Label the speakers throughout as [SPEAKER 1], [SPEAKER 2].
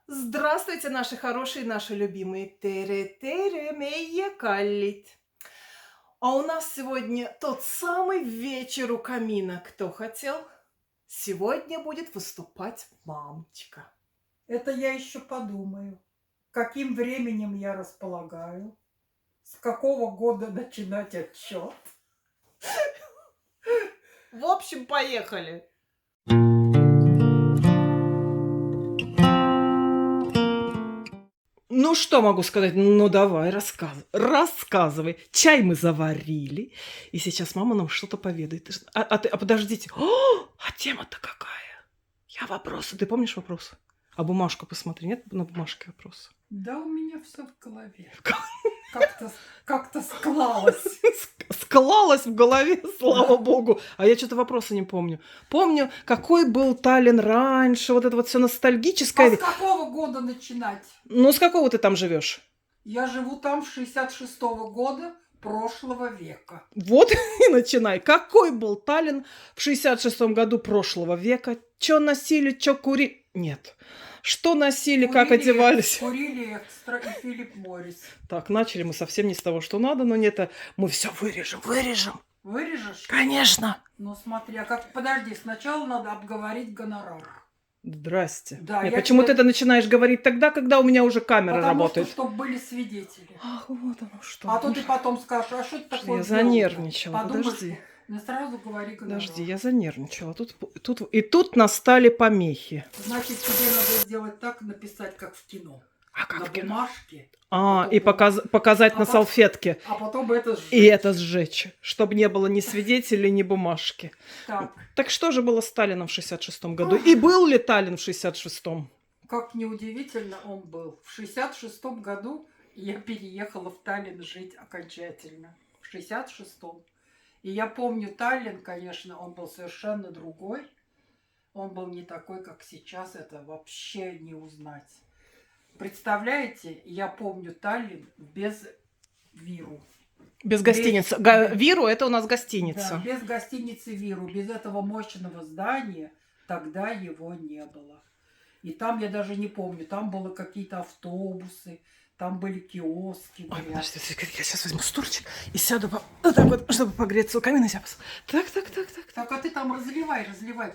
[SPEAKER 1] Здравствуйте, наши хорошие, наши любимые тере-тере каллит. А у нас сегодня тот самый вечер у камина. Кто хотел? Сегодня будет выступать мамочка.
[SPEAKER 2] Это я еще подумаю, каким временем я располагаю, с какого года начинать отчет.
[SPEAKER 1] В общем, поехали. Ну, что могу сказать? Ну, давай, рассказывай. Чай мы заварили, и сейчас мама нам что-то поведает. Подождите. А тема-то какая? Я вопросы. Ты помнишь вопросы? А бумажку посмотри. Нет на бумажке вопросы?
[SPEAKER 2] Да у меня все в голове. Как-то склалось.
[SPEAKER 1] Склалось в голове, слава богу. А я что-то вопроса не помню. Помню, какой был Таллин раньше, вот это вот все
[SPEAKER 2] А
[SPEAKER 1] ностальгическое.
[SPEAKER 2] с какого года начинать?
[SPEAKER 1] Ну, с какого ты там живешь?
[SPEAKER 2] Я живу там с 66-го года прошлого века.
[SPEAKER 1] Вот и начинай. Какой был Таллин в 66-м году прошлого века? Чё носили, чё курили? Нет. Что носили, как одевались?
[SPEAKER 2] Курили экстра и Филипп Моррис.
[SPEAKER 1] Так, начали мы совсем не с того, что надо, но нет, мы все вырежем.
[SPEAKER 2] Вырежешь?
[SPEAKER 1] Конечно.
[SPEAKER 2] Ну смотри, подожди, сначала надо обговорить гонорар.
[SPEAKER 1] Здрасте.
[SPEAKER 2] Да,
[SPEAKER 1] Нет,
[SPEAKER 2] я
[SPEAKER 1] почему
[SPEAKER 2] тебе-
[SPEAKER 1] ты это начинаешь говорить тогда, когда у меня уже камера
[SPEAKER 2] Потому
[SPEAKER 1] работает?
[SPEAKER 2] что, чтобы были свидетели.
[SPEAKER 1] Ах, вот оно что.
[SPEAKER 2] А то ты потом скажешь, а что это такое?
[SPEAKER 1] Я
[SPEAKER 2] дело-то?
[SPEAKER 1] занервничала,
[SPEAKER 2] Подумаешь,
[SPEAKER 1] подожди.
[SPEAKER 2] ну сразу говори гонорар.
[SPEAKER 1] Подожди, я занервничала. Тут настали помехи.
[SPEAKER 2] Значит, тебе надо сделать так, написать, как в кино.
[SPEAKER 1] А как
[SPEAKER 2] На
[SPEAKER 1] в кино?
[SPEAKER 2] бумажке.
[SPEAKER 1] И показать
[SPEAKER 2] А
[SPEAKER 1] на
[SPEAKER 2] потом-
[SPEAKER 1] салфетке.
[SPEAKER 2] А потом это сжечь.
[SPEAKER 1] И это сжечь, чтобы не было ни свидетелей, ни бумажки.
[SPEAKER 2] Так,
[SPEAKER 1] Так что же было с Таллином в 66-м году? И был ли Таллин в 66-м?
[SPEAKER 2] как неудивительно он был. В 66-м году я переехала в Таллин жить окончательно. В 66-м. И я помню Таллин, конечно, он был совершенно другой. Он был не такой, как сейчас. Это вообще не узнать. Представляете, я помню Таллин без Виру.
[SPEAKER 1] Без гостиницы. Виру это у нас гостиница.
[SPEAKER 2] Да, без гостиницы Виру, без этого мощного здания тогда его не было. И там я даже не помню, там были какие-то автобусы, там были киоски.
[SPEAKER 1] Ой, подожди, я сейчас возьму стульчик и сяду вот так вот, чтобы погреться у камина. Так.
[SPEAKER 2] Так, а ты там разливай,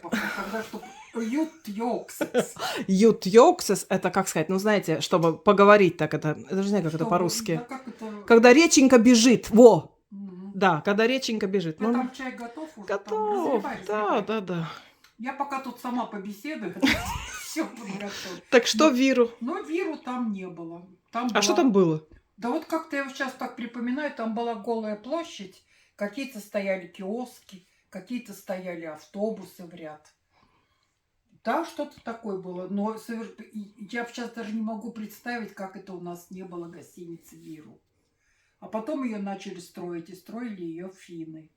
[SPEAKER 2] пока, когда чтобы ют-йоксес.
[SPEAKER 1] Ют-йоксес, это как сказать, ну знаете, чтобы поговорить так, это же не знаю, как это
[SPEAKER 2] Чтобы-
[SPEAKER 1] по-русски.
[SPEAKER 2] да как это?
[SPEAKER 1] Когда реченька бежит, во!
[SPEAKER 2] Мгм.
[SPEAKER 1] Да, когда реченька бежит.
[SPEAKER 2] Ты
[SPEAKER 1] Ну,
[SPEAKER 2] там чай готов уже? Там
[SPEAKER 1] готов,
[SPEAKER 2] разливай.
[SPEAKER 1] да.
[SPEAKER 2] Я пока тут сама побеседую, все буду готова.
[SPEAKER 1] Так что Виру?
[SPEAKER 2] Но Виру там не было.
[SPEAKER 1] А что там было?
[SPEAKER 2] Да вот как-то я сейчас так припоминаю, там была голая площадь, какие-то стояли киоски, какие-то стояли автобусы в ряд. Да, что-то такое было, но я сейчас даже не могу представить, как это у нас не было гостиницы Виру. А потом ее начали строить, и строили ее финны.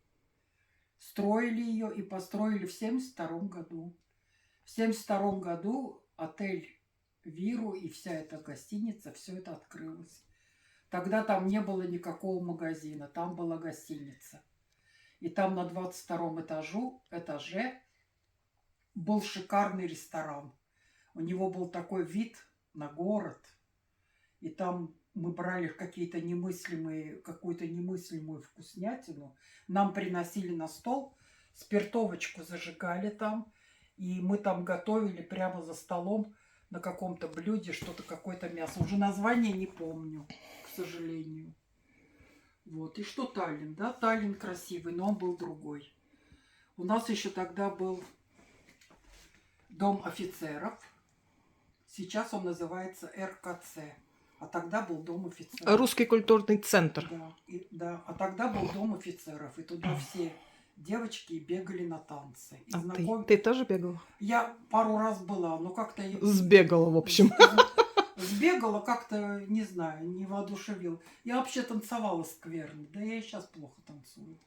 [SPEAKER 2] Строили ее и построили в 1972 году. В 1972 году отель Виру и вся эта гостиница, все это открылось. Тогда там не было никакого магазина, там была гостиница. И там на 22-м этаже был шикарный ресторан. У него был такой вид на город. И там мы брали какую-то немыслимую вкуснятину. Нам приносили на стол, спиртовочку зажигали там. И мы там готовили прямо за столом на каком-то блюде что-то, какое-то мясо. Уже название не помню, к сожалению. Вот. И что Таллин? Да, Таллин красивый, но он был другой. У нас еще тогда был дом офицеров. Сейчас он называется РКЦ. А тогда был дом офицеров.
[SPEAKER 1] Русский культурный центр.
[SPEAKER 2] Да. А тогда был дом офицеров. И туда все девочки бегали на танцы. И
[SPEAKER 1] Ты тоже бегала?
[SPEAKER 2] Я пару раз была, но как-то...
[SPEAKER 1] Сбегала, в общем.
[SPEAKER 2] Сбегала, как-то, не знаю, не воодушевила. Я вообще танцевала скверно. Да я и сейчас плохо танцую.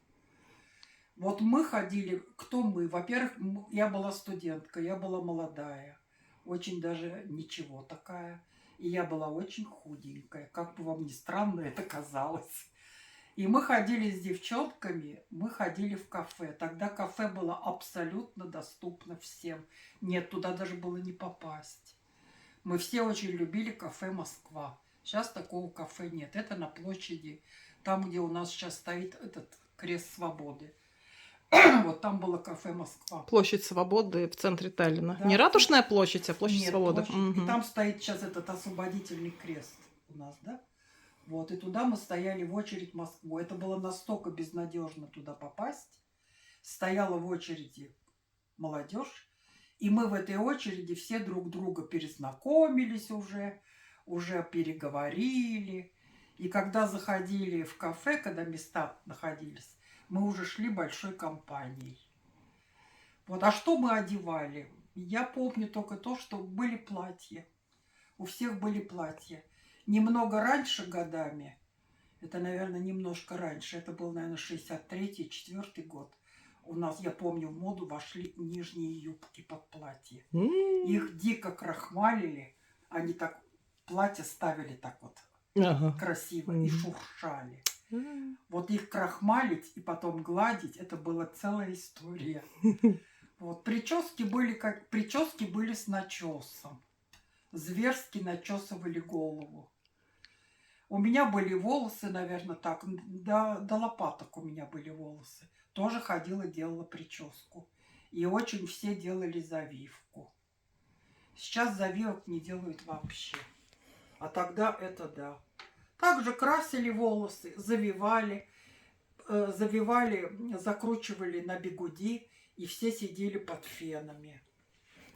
[SPEAKER 2] Вот мы ходили... Кто мы? Во-первых, я была студентка, я была молодая. Очень даже ничего такая. И я была очень худенькая. Как бы вам ни странно это казалось. И мы ходили с девчонками, мы ходили в кафе. Тогда кафе было абсолютно доступно всем. Нет, туда даже было не попасть. Мы все очень любили кафе «Москва». Сейчас такого кафе нет. Это на площади, там, где у нас сейчас стоит этот крест свободы. Вот там было кафе «Москва».
[SPEAKER 1] Площадь Свободы в центре Таллина.
[SPEAKER 2] Да.
[SPEAKER 1] Не Ратушная площадь, а площадь
[SPEAKER 2] Нет,
[SPEAKER 1] Свободы.
[SPEAKER 2] площадь.
[SPEAKER 1] Мгм.
[SPEAKER 2] И там стоит сейчас этот освободительный крест у нас, да? Вот, и туда мы стояли в очередь в Москву. Это было настолько безнадежно туда попасть. Стояла в очереди молодежь, и мы в этой очереди все друг друга перезнакомились уже переговорили. И когда заходили в кафе, когда места находились, мы уже шли большой компанией. Вот, а что мы одевали? Я помню только то, что были платья. У всех были платья. Немного раньше годами, это, наверное, немножко раньше, это был, наверное, 63-й, 4-й год, у нас, я помню, в моду вошли нижние юбки под платье. Их дико крахмалили, они так, платье ставили так вот
[SPEAKER 1] Ага.
[SPEAKER 2] красиво и
[SPEAKER 1] Мгм.
[SPEAKER 2] шуршали. Вот их крахмалить и потом гладить, это была целая история. Вот, прически были с начесом. Зверски начесывали голову. У меня были волосы, наверное, так, до лопаток у меня были волосы. Тоже ходила, делала прическу. И очень все делали завивку. Сейчас завивок не делают вообще. А тогда это да. Также красили волосы, завивали, закручивали на бигуди, и все сидели под фенами.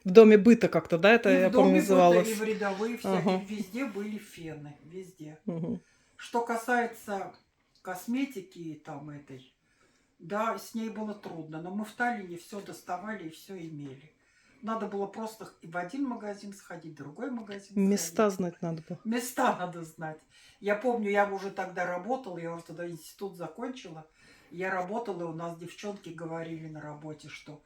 [SPEAKER 1] В доме быта как-то, да, это,
[SPEAKER 2] И
[SPEAKER 1] я
[SPEAKER 2] в
[SPEAKER 1] помню,
[SPEAKER 2] доме быта,
[SPEAKER 1] называлось?
[SPEAKER 2] и в рядовые всякие,
[SPEAKER 1] Ага.
[SPEAKER 2] везде были фены, везде.
[SPEAKER 1] Мгм.
[SPEAKER 2] Что касается косметики там этой, да, с ней было трудно, но мы в Таллине все доставали и все имели. Надо было просто и в один магазин сходить, в другой магазин
[SPEAKER 1] Места
[SPEAKER 2] сходить.
[SPEAKER 1] знать надо было.
[SPEAKER 2] Места надо знать. Я помню, я уже тогда работала, я уже тогда институт закончила. Я работала, и у нас девчонки говорили на работе, что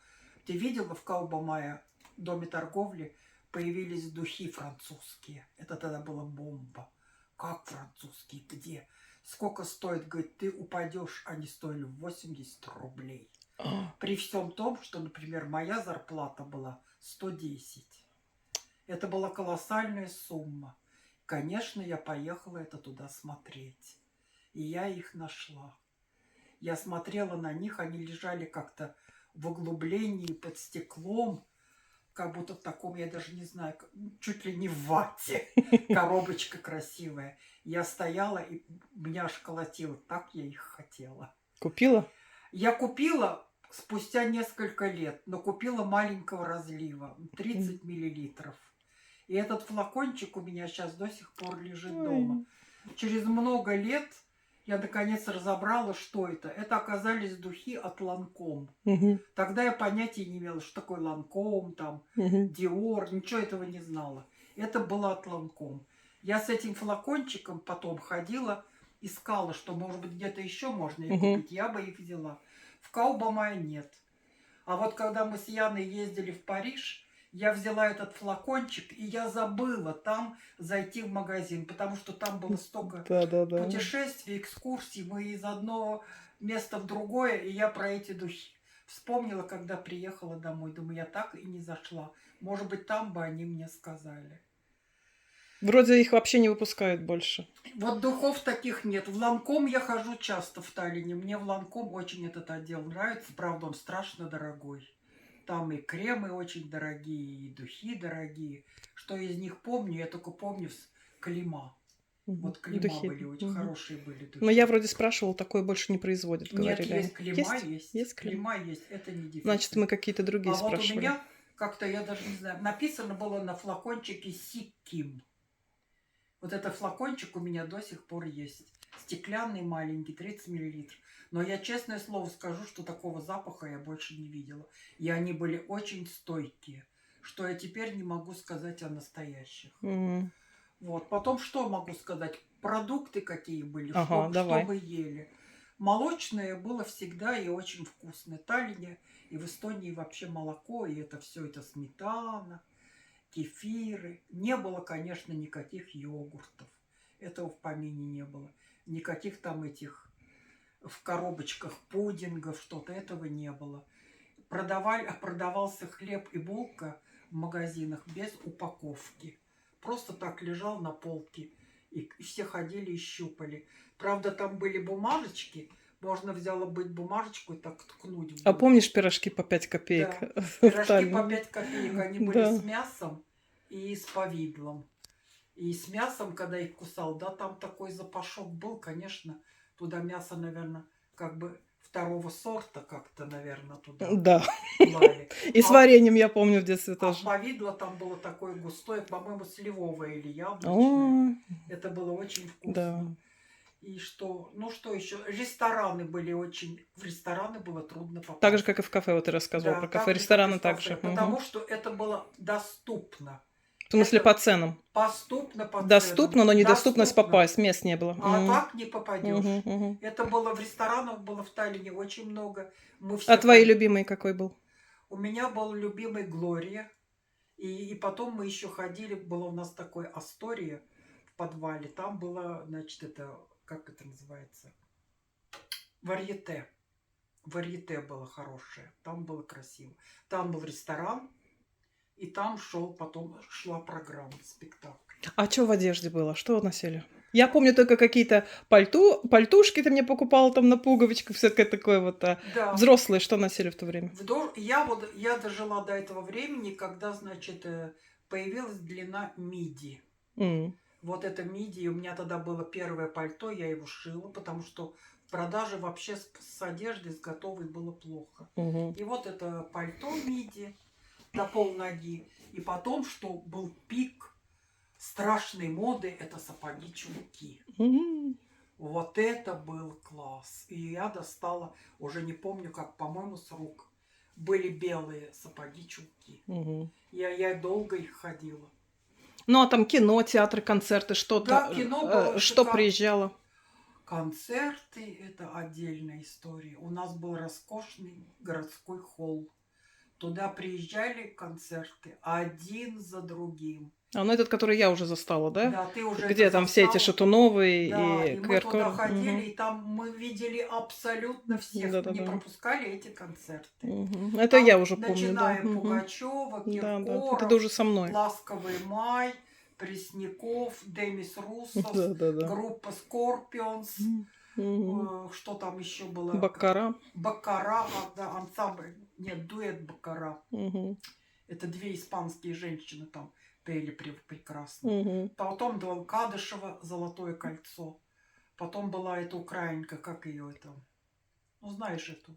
[SPEAKER 2] ты видела в Каубамае, доме торговли, появились духи французские. Это тогда была бомба. Как французские? Где? Сколько стоит? Говорит, ты упадешь, они стоили 80 рублей.
[SPEAKER 1] А,
[SPEAKER 2] При всем том, что, например, моя зарплата была 110. Это была колоссальная сумма. Конечно, я поехала это туда смотреть. И я их нашла. Я смотрела на них, они лежали как-то в углублении под стеклом, как будто в таком, я даже не знаю, чуть ли не в вате. Коробочка красивая. Я стояла, и меня аж колотило. Так я их хотела.
[SPEAKER 1] Купила?
[SPEAKER 2] Я купила спустя несколько лет, но купила маленького разлива, 30 миллилитров. И этот флакончик у меня сейчас до сих пор лежит дома. Через много лет я наконец разобрала, что это. Это оказались духи от Ланком.
[SPEAKER 1] Мгм.
[SPEAKER 2] Тогда я понятия не имела, что такое Ланком, там,
[SPEAKER 1] Мгм.
[SPEAKER 2] Диор, ничего этого не знала. Это было от Ланком. Я с этим флакончиком потом ходила, искала, что, может быть, где-то еще можно их
[SPEAKER 1] Мгм.
[SPEAKER 2] купить. Я бы их взяла. В Каубамае нет. А вот когда мы с Яной ездили в Париж, я взяла этот флакончик, и я забыла там зайти в магазин, потому что там было столько
[SPEAKER 1] Да-да-да.
[SPEAKER 2] путешествий, экскурсий, мы из одного места в другое, и я про эти духи вспомнила, когда приехала домой. Думаю, я так и не зашла. Может быть, там бы они мне сказали.
[SPEAKER 1] Вроде их вообще не выпускают больше.
[SPEAKER 2] Вот духов таких нет. В Ланком я хожу часто в Таллине. Мне в Ланком очень этот отдел нравится. Правда, он страшно дорогой. Там и кремы очень дорогие, и духи дорогие. Что из них помню? Я только помню Клима.
[SPEAKER 1] Мгм.
[SPEAKER 2] Вот Клима
[SPEAKER 1] Духи.
[SPEAKER 2] были, очень
[SPEAKER 1] Мгм.
[SPEAKER 2] хорошие были духи.
[SPEAKER 1] Но я вроде спрашивала, такое больше не производят,
[SPEAKER 2] Нет,
[SPEAKER 1] говорили
[SPEAKER 2] есть
[SPEAKER 1] они.
[SPEAKER 2] Клима, есть.
[SPEAKER 1] Есть Клима?
[SPEAKER 2] Клима есть, это не дефицит.
[SPEAKER 1] Значит, мы какие-то другие
[SPEAKER 2] А вот у
[SPEAKER 1] спрашивали.
[SPEAKER 2] меня как-то, я даже не знаю, написано было на флакончике Сикким. Вот этот флакончик у меня до сих пор есть. Стеклянный, маленький, 30 миллилитров. Но я, честное слово, скажу, что такого запаха я больше не видела. И они были очень стойкие. Что я теперь не могу сказать о настоящих.
[SPEAKER 1] Мгм.
[SPEAKER 2] Вот. Потом что могу сказать? Продукты какие были,
[SPEAKER 1] Ага, давай.
[SPEAKER 2] что вы ели. Молочное было всегда и очень вкусное. В Таллине и в Эстонии вообще молоко, и это все, это сметана, кефиры. Не было, конечно, никаких йогуртов. Этого в помине не было. Никаких там этих в коробочках пудингов, что-то этого не было. Продавался хлеб и булка в магазинах без упаковки. Просто так лежал на полке, и все ходили и щупали. Правда, там были бумажечки, можно взяла быть бумажечку и так ткнуть в
[SPEAKER 1] А
[SPEAKER 2] булку.
[SPEAKER 1] помнишь пирожки по 5 копеек?
[SPEAKER 2] Да,
[SPEAKER 1] в
[SPEAKER 2] пирожки по
[SPEAKER 1] Таллине?
[SPEAKER 2] 5 копеек, они были
[SPEAKER 1] Да.
[SPEAKER 2] с мясом и с повидлом. И с мясом, когда их кусал, да, там такой запашок был, конечно, туда мясо, наверное, как бы второго сорта как-то, наверное, туда
[SPEAKER 1] Да.
[SPEAKER 2] клали.
[SPEAKER 1] И с
[SPEAKER 2] А,
[SPEAKER 1] вареньем, я помню, в детстве
[SPEAKER 2] а
[SPEAKER 1] тоже.
[SPEAKER 2] повидло там было такое густое, по-моему, сливовое или яблочное.
[SPEAKER 1] О,
[SPEAKER 2] Это было очень
[SPEAKER 1] да.
[SPEAKER 2] вкусно. И что, ну что еще? Рестораны были очень... В рестораны было трудно попасть.
[SPEAKER 1] Так же, как и в кафе, вот ты рассказывала
[SPEAKER 2] Да,
[SPEAKER 1] про
[SPEAKER 2] так
[SPEAKER 1] кафе,
[SPEAKER 2] же, как и
[SPEAKER 1] рестораны
[SPEAKER 2] в кафе.
[SPEAKER 1] также.
[SPEAKER 2] Потому что это было доступно.
[SPEAKER 1] В смысле,
[SPEAKER 2] Это
[SPEAKER 1] по ценам.
[SPEAKER 2] доступно по
[SPEAKER 1] Доступно,
[SPEAKER 2] ценам.
[SPEAKER 1] но недоступность
[SPEAKER 2] Доступно.
[SPEAKER 1] попасть, мест не было.
[SPEAKER 2] А так не попадешь.
[SPEAKER 1] Мгм.
[SPEAKER 2] Это было в ресторанах, было в Таллине очень много. Мы
[SPEAKER 1] А
[SPEAKER 2] все
[SPEAKER 1] твои
[SPEAKER 2] ходили.
[SPEAKER 1] любимый какой был?
[SPEAKER 2] У меня был любимый Глория. И потом мы еще ходили, было у нас такое Астория в подвале. Там было, значит, это, как это называется? Варьете. Варьете было хорошее. Там было красиво. Там был ресторан, и там потом шла программа, спектакль.
[SPEAKER 1] А что в одежде было? Что носили? Я помню только какие-то пальтушки ты мне покупала там на пуговичках, всякое такое вот.
[SPEAKER 2] Да.
[SPEAKER 1] Взрослые что носили в то время?
[SPEAKER 2] Я дожила до этого времени, когда, значит, появилась длина миди.
[SPEAKER 1] М.
[SPEAKER 2] Вот это миди, у меня тогда было первое пальто, я его шила, потому что в продаже вообще с одеждой, с готовой было плохо.
[SPEAKER 1] Мгм.
[SPEAKER 2] И вот это пальто миди до полноги. И потом, что был пик страшной моды, это сапоги-чулки.
[SPEAKER 1] М.
[SPEAKER 2] Вот это был класс. И я достала, уже не помню как, по-моему, с рук. Были белые сапоги-чулки.
[SPEAKER 1] Мгм.
[SPEAKER 2] Я долго их ходила.
[SPEAKER 1] Ну, а там кино, театры, концерты, что-то,
[SPEAKER 2] Да, кино было
[SPEAKER 1] что
[SPEAKER 2] шикарно.
[SPEAKER 1] приезжало?
[SPEAKER 2] Концерты – это отдельная история. У нас был роскошный городской холл. Туда приезжали концерты один за другим.
[SPEAKER 1] А, ну этот, который я уже застала, да?
[SPEAKER 2] Да, ты уже
[SPEAKER 1] Где
[SPEAKER 2] это
[SPEAKER 1] там все эти
[SPEAKER 2] застала.
[SPEAKER 1] Шатуновы
[SPEAKER 2] Да,
[SPEAKER 1] и
[SPEAKER 2] и мы туда
[SPEAKER 1] Киркоров?
[SPEAKER 2] ходили,
[SPEAKER 1] Мгм.
[SPEAKER 2] и там мы видели абсолютно всех. Мы не
[SPEAKER 1] Да-да-да.
[SPEAKER 2] пропускали эти концерты.
[SPEAKER 1] Мгм. Это
[SPEAKER 2] Там,
[SPEAKER 1] я уже помню, да.
[SPEAKER 2] начиная
[SPEAKER 1] Мгм.
[SPEAKER 2] Пугачева,
[SPEAKER 1] Да, да. Это ты
[SPEAKER 2] Киркоров,
[SPEAKER 1] уже со мной.
[SPEAKER 2] Ласковый май, Пресняков, Демис Руссос,
[SPEAKER 1] Да-да-да.
[SPEAKER 2] группа Scorpions,
[SPEAKER 1] Мгм.
[SPEAKER 2] что там еще было?
[SPEAKER 1] Баккара.
[SPEAKER 2] Баккара, да, ансамбль, нет, дуэт Баккара.
[SPEAKER 1] Мгм.
[SPEAKER 2] Это две испанские женщины там пели прекрасно.
[SPEAKER 1] Мгм.
[SPEAKER 2] Потом был Кадышева «Золотое кольцо». Потом была эта украинка, как ее это? Ну, знаешь эту?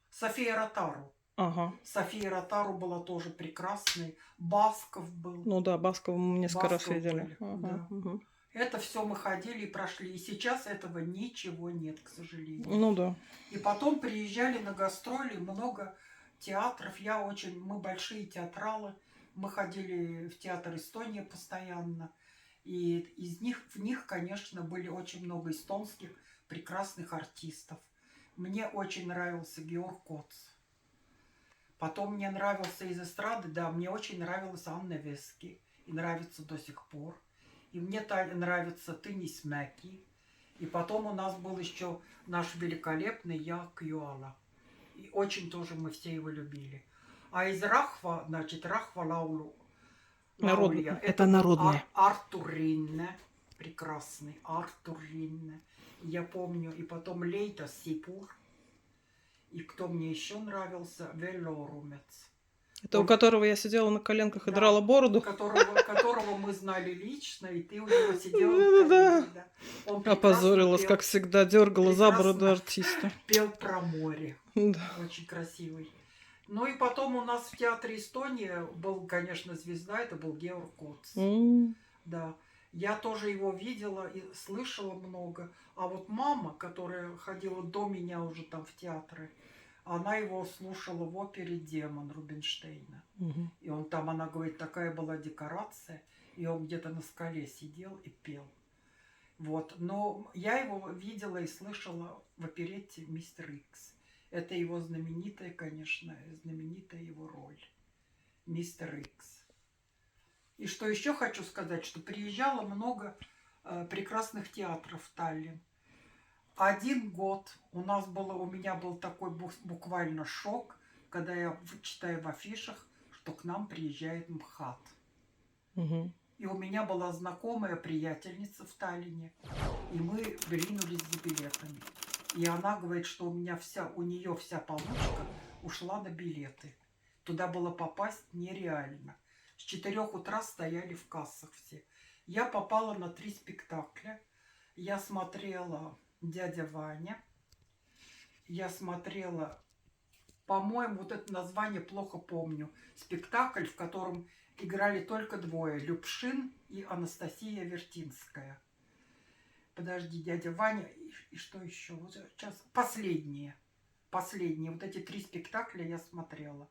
[SPEAKER 2] София Ротару.
[SPEAKER 1] Ага.
[SPEAKER 2] София Ротару была тоже прекрасной. Басков был.
[SPEAKER 1] Ну да, Баскова мы несколько раз
[SPEAKER 2] Басков
[SPEAKER 1] видели.
[SPEAKER 2] были,
[SPEAKER 1] Ага.
[SPEAKER 2] да.
[SPEAKER 1] Мгм.
[SPEAKER 2] Это все мы ходили и прошли. И сейчас этого ничего нет, к сожалению.
[SPEAKER 1] Ну да.
[SPEAKER 2] И потом приезжали на гастроли много театров. Мы большие театралы. Мы ходили в театр Эстония постоянно. И в них, конечно, были очень много эстонских прекрасных артистов. Мне очень нравился Георг Коц. Потом мне нравился из эстрады, да, мне очень нравилась Анна Вески. И нравится до сих пор. И мне нравится Тынис Мэки. И потом у нас был еще наш великолепный Як Юала. И очень тоже мы все его любили. А из Рахва, значит, Рахва Лаулия.
[SPEAKER 1] Это
[SPEAKER 2] был
[SPEAKER 1] народное.
[SPEAKER 2] Артур Ринне. Прекрасный Артур Ринне. Я помню. И потом Лейта Сипур. И кто мне еще нравился? Велорумец.
[SPEAKER 1] Это у которого я сидела на коленках и
[SPEAKER 2] Да,
[SPEAKER 1] драла бороду.
[SPEAKER 2] которого мы знали лично, и ты у него сидела на
[SPEAKER 1] Да-да-да.
[SPEAKER 2] коленях. Да. Он прекрасно
[SPEAKER 1] Опозорилась,
[SPEAKER 2] пел,
[SPEAKER 1] как всегда, дергала за бороду
[SPEAKER 2] прекрасно
[SPEAKER 1] артиста.
[SPEAKER 2] пел про море.
[SPEAKER 1] Да.
[SPEAKER 2] Очень красивый. Ну и потом у нас в театре Эстония был, конечно, звезда, это был Георг Коц.
[SPEAKER 1] М.
[SPEAKER 2] Да. Я тоже его видела и слышала много. А вот мама, которая ходила до меня уже там в театры, она его слушала в опере «Демон» Рубинштейна.
[SPEAKER 1] Мгм.
[SPEAKER 2] И она говорит, такая была декорация, и он где-то на скале сидел и пел. Вот. Но я его видела и слышала в оперетте «Мистер Икс». Это его знаменитая, конечно, знаменитая его роль. «Мистер Икс». И что еще хочу сказать, что приезжало много прекрасных театров в Таллин. 1 год у меня был такой буквально шок, когда я читаю в афишах, что к нам приезжает МХАТ.
[SPEAKER 1] Мгм.
[SPEAKER 2] И у меня была знакомая приятельница в Таллине, и мы ринулись за билетами. И она говорит, что у нее вся получка ушла на билеты. Туда было попасть нереально. С 4 утра стояли в кассах все. Я попала на 3 спектакля. Я смотрела «Дядя Ваня». Я смотрела, по-моему, вот это название плохо помню. Спектакль, в котором играли только двое. Любшин и Анастасия Вертинская. Подожди, «Дядя Ваня» и что еще? Вот сейчас последние. Последние. Вот эти 3 спектакля я смотрела.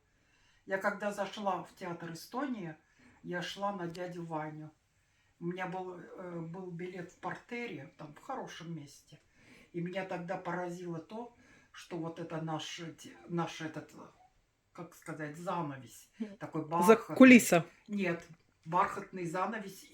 [SPEAKER 2] Я когда зашла в театр «Эстония», я шла на «Дядю Ваню». У меня был билет в партере, там в хорошем месте. И меня тогда поразило то, что вот это наш этот, как сказать, занавес. Такой
[SPEAKER 1] За
[SPEAKER 2] бархатный.
[SPEAKER 1] кулиса.
[SPEAKER 2] Нет, бархатный занавес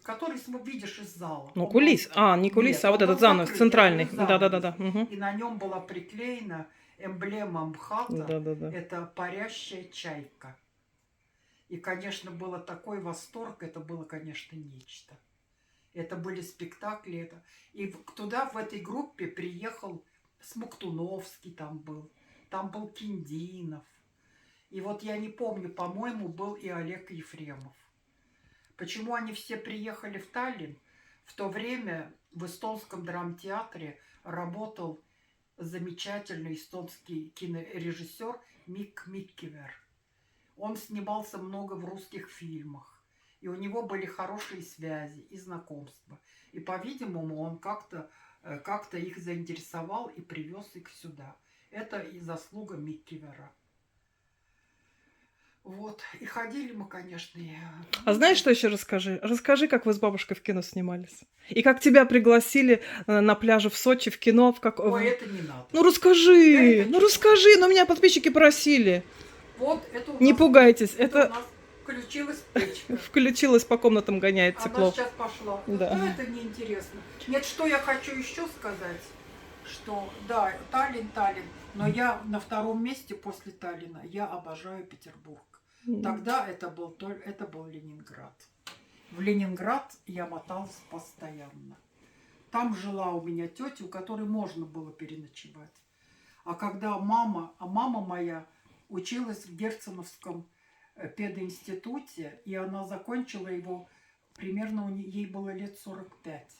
[SPEAKER 2] который видишь из зала.
[SPEAKER 1] Ну,
[SPEAKER 2] Он
[SPEAKER 1] кулис.
[SPEAKER 2] был-
[SPEAKER 1] А, не кулис,
[SPEAKER 2] Нет,
[SPEAKER 1] а вот
[SPEAKER 2] он
[SPEAKER 1] этот
[SPEAKER 2] был
[SPEAKER 1] занавес
[SPEAKER 2] закрыт,
[SPEAKER 1] центральный.
[SPEAKER 2] это был
[SPEAKER 1] Да-да-да.
[SPEAKER 2] занавес. И на нем была приклеена эмблема МХАТа.
[SPEAKER 1] Да-да-да.
[SPEAKER 2] Это парящая чайка. И, конечно, было такой восторг, это было, конечно, нечто. Это были спектакли. И туда, в этой группе, приехал Смоктуновский там был Киндинов. И вот я не помню, по-моему, был и Олег Ефремов. Почему они все приехали в Таллин? В то время в эстонском драмтеатре работал замечательный эстонский кинорежиссер Мик Миккивер. Он снимался много в русских фильмах. И у него были хорошие связи и знакомства. И, по-видимому, он как-то их заинтересовал и привез их сюда. Это и заслуга Миккивера. Вот. И ходили мы, конечно.
[SPEAKER 1] А знаешь, что еще расскажи? Расскажи, как вы с бабушкой в кино снимались. И как тебя пригласили на пляже в Сочи в кино.
[SPEAKER 2] Ой, это не надо.
[SPEAKER 1] Ну расскажи,
[SPEAKER 2] Да, это
[SPEAKER 1] ну
[SPEAKER 2] чё?
[SPEAKER 1] расскажи, но меня подписчики просили.
[SPEAKER 2] Вот это у
[SPEAKER 1] Не
[SPEAKER 2] нас,
[SPEAKER 1] пугайтесь,
[SPEAKER 2] у
[SPEAKER 1] это
[SPEAKER 2] нас включилась печка.
[SPEAKER 1] включилась по комнатам гоняет
[SPEAKER 2] Она
[SPEAKER 1] циклоп.
[SPEAKER 2] сейчас пошла.
[SPEAKER 1] Да.
[SPEAKER 2] Да, это неинтересно. Нет, что я хочу еще сказать, что да, Таллин, но я на втором месте после Таллина. Я обожаю Петербург. Тогда это был Ленинград. В Ленинград я моталась постоянно. Там жила у меня тетя, у которой можно было переночевать. А когда мама моя училась в Герценовском пединституте, и она закончила его, примерно ей было лет 45.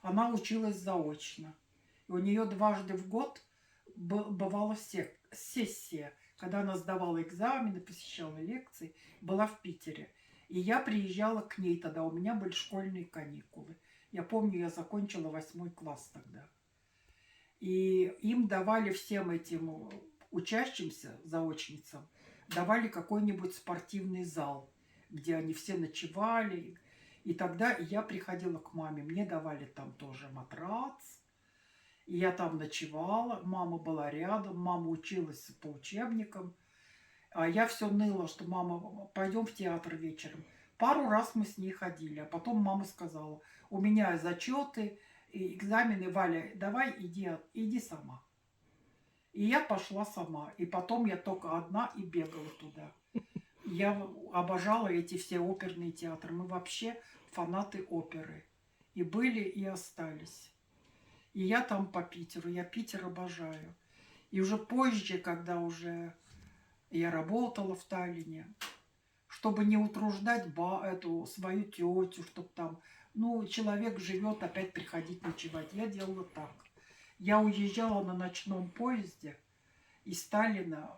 [SPEAKER 2] Она училась заочно. И у нее дважды в год бывала сессия, когда она сдавала экзамены, посещала лекции, была в Питере. И я приезжала к ней тогда, у меня были школьные каникулы. Я помню, я закончила 8 класс тогда. И им давали всем этим учащимся, заочницам, давали какой-нибудь спортивный зал, где они все ночевали. И тогда я приходила к маме, мне давали там тоже матрац. И я там ночевала, мама была рядом, мама училась по учебникам. А я все ныла, что мама, пойдем в театр вечером. Пару раз мы с ней ходили, а потом мама сказала, у меня зачеты, и экзамены, Валя, давай иди сама. И я пошла сама. И потом я только одна и бегала туда. Я обожала эти все оперные театры. Мы вообще фанаты оперы. И были, и остались. И я там по Питеру. Я Питер обожаю. И уже позже, когда уже я работала в Таллине, чтобы не утруждать эту свою тетю, чтобы там, человек живет, опять приходить ночевать. Я делала так. Я уезжала на ночном поезде из Таллина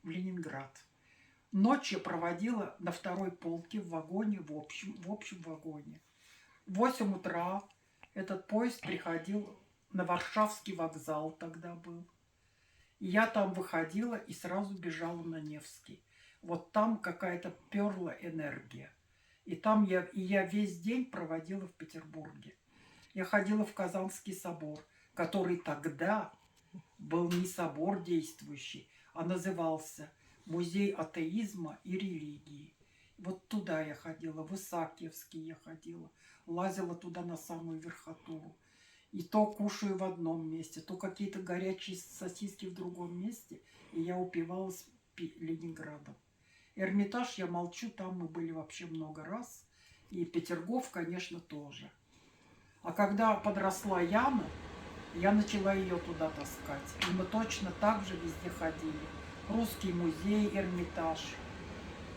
[SPEAKER 2] в Ленинград. Ночь я проводила на второй полке в вагоне, в общем вагоне. В 8 утра этот поезд приходил на Варшавский вокзал, тогда был. И я там выходила и сразу бежала на Невский. Вот там какая-то перла энергия. И там я весь день проводила в Петербурге. Я ходила в Казанский собор, который тогда был не собор действующий, а назывался Музей атеизма и религии. Вот туда я ходила, в Исаакиевский я ходила, лазила туда на самую верхотуру. И то кушаю в одном месте, то какие-то горячие сосиски в другом месте. И я упивалась Ленинградом. Эрмитаж, я молчу, там мы были вообще много раз. И Петергоф, конечно, тоже. А когда подросла Яна, я начала ее туда таскать. И мы точно так же везде ходили. Русский музей, Эрмитаж.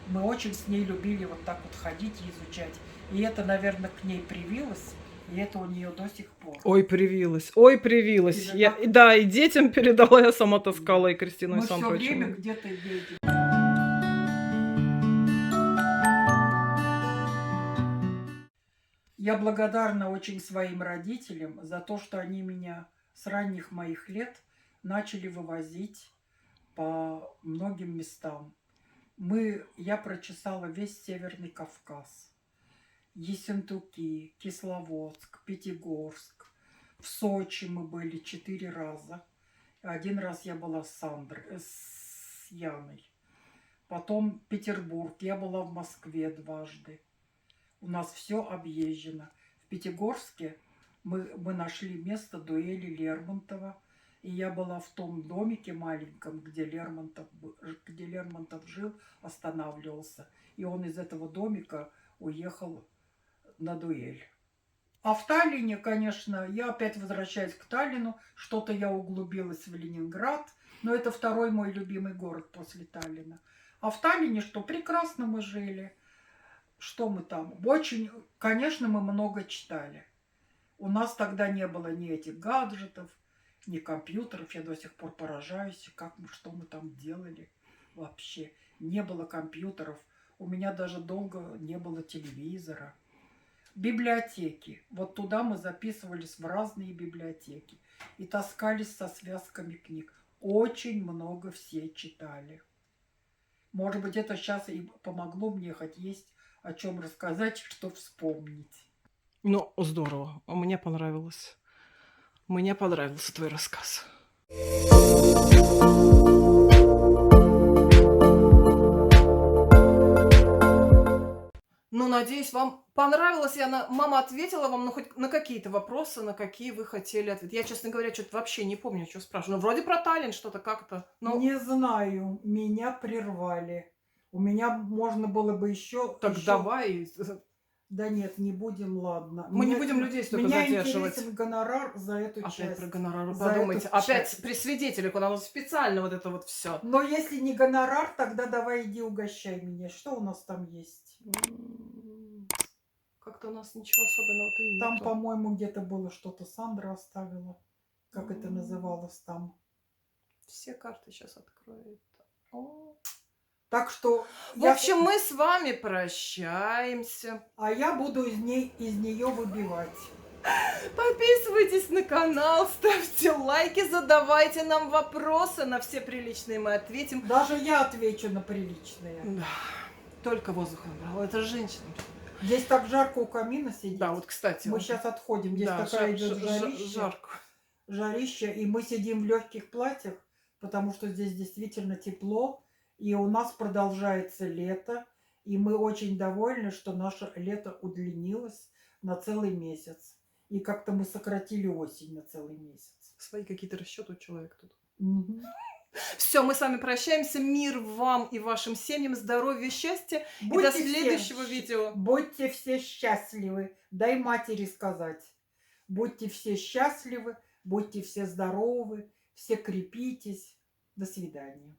[SPEAKER 2] Мы очень с ней любили вот так вот ходить и изучать. И это, наверное, к ней привилось. И это у нее до сих пор.
[SPEAKER 1] Ой, привилась, ой, привилась.
[SPEAKER 2] Тебе
[SPEAKER 1] Я,
[SPEAKER 2] как?
[SPEAKER 1] да, и детям передала, я сама таскала, и Кристину
[SPEAKER 2] Мы
[SPEAKER 1] и сам
[SPEAKER 2] все время
[SPEAKER 1] прочим.
[SPEAKER 2] где-то едем. Я благодарна очень своим родителям за то, что они меня с ранних моих лет начали вывозить по многим местам. Я прочесала весь Северный Кавказ. Ессентуки, Кисловодск, Пятигорск. В Сочи мы были 4 раза. Один раз я была с Яной. Потом Петербург. Я была в Москве дважды. У нас все объезжено. В Пятигорске мы нашли место дуэли Лермонтова. И я была в том домике маленьком, где Лермонтов жил, останавливался. И он из этого домика уехал на дуэль. А в Таллине, конечно, я опять возвращаюсь к Таллину. Что-то я углубилась в Ленинград. Но это второй мой любимый город после Таллина. А в Таллине что? Прекрасно мы жили. Что мы там? Очень, конечно, мы много читали. У нас тогда не было ни этих гаджетов, ни компьютеров. Я до сих пор поражаюсь, что мы там делали вообще. Не было компьютеров. У меня даже долго не было телевизора. Библиотеки. Вот туда мы записывались в разные библиотеки. И таскались со связками книг. Очень много все читали. Может быть, это сейчас и помогло мне хоть есть о чем рассказать, что вспомнить.
[SPEAKER 1] Ну, здорово, мне понравилось. Мне понравился твой рассказ. Ну, надеюсь, вам понравилось. Мама ответила вам, ну, хоть на какие-то вопросы, на какие вы хотели ответить. Я, честно говоря, что-то вообще не помню, что спрашиваю. Ну, вроде про Таллин что-то как-то. Но...
[SPEAKER 2] Не знаю, меня прервали. У меня можно было бы еще...
[SPEAKER 1] Так давай.
[SPEAKER 2] Да нет, не будем, ладно.
[SPEAKER 1] Мы не будем людей столько
[SPEAKER 2] меня
[SPEAKER 1] задерживать.
[SPEAKER 2] Интересен гонорар за эту
[SPEAKER 1] Опять
[SPEAKER 2] часть.
[SPEAKER 1] про гонорар
[SPEAKER 2] За
[SPEAKER 1] подумайте.
[SPEAKER 2] эту
[SPEAKER 1] Опять
[SPEAKER 2] часть.
[SPEAKER 1] при свидетелях у нас специально вот это вот все.
[SPEAKER 2] Но если не гонорар, тогда давай иди угощай меня. Что у нас там есть?
[SPEAKER 1] Как-то у нас ничего особенного-то и
[SPEAKER 2] Там,
[SPEAKER 1] нету.
[SPEAKER 2] по-моему, где-то было что-то Сандра оставила. Как это называлось там?
[SPEAKER 1] Все карты сейчас откроет. О.
[SPEAKER 2] Так что...
[SPEAKER 1] В общем, мы с вами прощаемся.
[SPEAKER 2] А я буду из нее выбивать.
[SPEAKER 1] Подписывайтесь на канал, ставьте лайки, задавайте нам вопросы, на все приличные мы ответим.
[SPEAKER 2] Даже я отвечу на приличные.
[SPEAKER 1] Да, только воздух набрала, это женщина.
[SPEAKER 2] Здесь так жарко у камина сидеть.
[SPEAKER 1] Да, вот, кстати.
[SPEAKER 2] Мы сейчас отходим, здесь
[SPEAKER 1] да,
[SPEAKER 2] такая идет
[SPEAKER 1] жарко.
[SPEAKER 2] Жарище, и мы сидим в легких платьях, потому что здесь действительно тепло, и у нас продолжается лето, и мы очень довольны, что наше лето удлинилось на целый месяц. И как-то мы сократили осень на целый месяц.
[SPEAKER 1] Свои какие-то расчеты у человека тут.
[SPEAKER 2] Угу.
[SPEAKER 1] Все, мы с вами прощаемся. Мир вам и вашим семьям, здоровья, счастья.
[SPEAKER 2] Будьте
[SPEAKER 1] и до следующего видео.
[SPEAKER 2] Будьте все счастливы. Дай матери сказать. Будьте все счастливы, будьте все здоровы, все крепитесь. До свидания.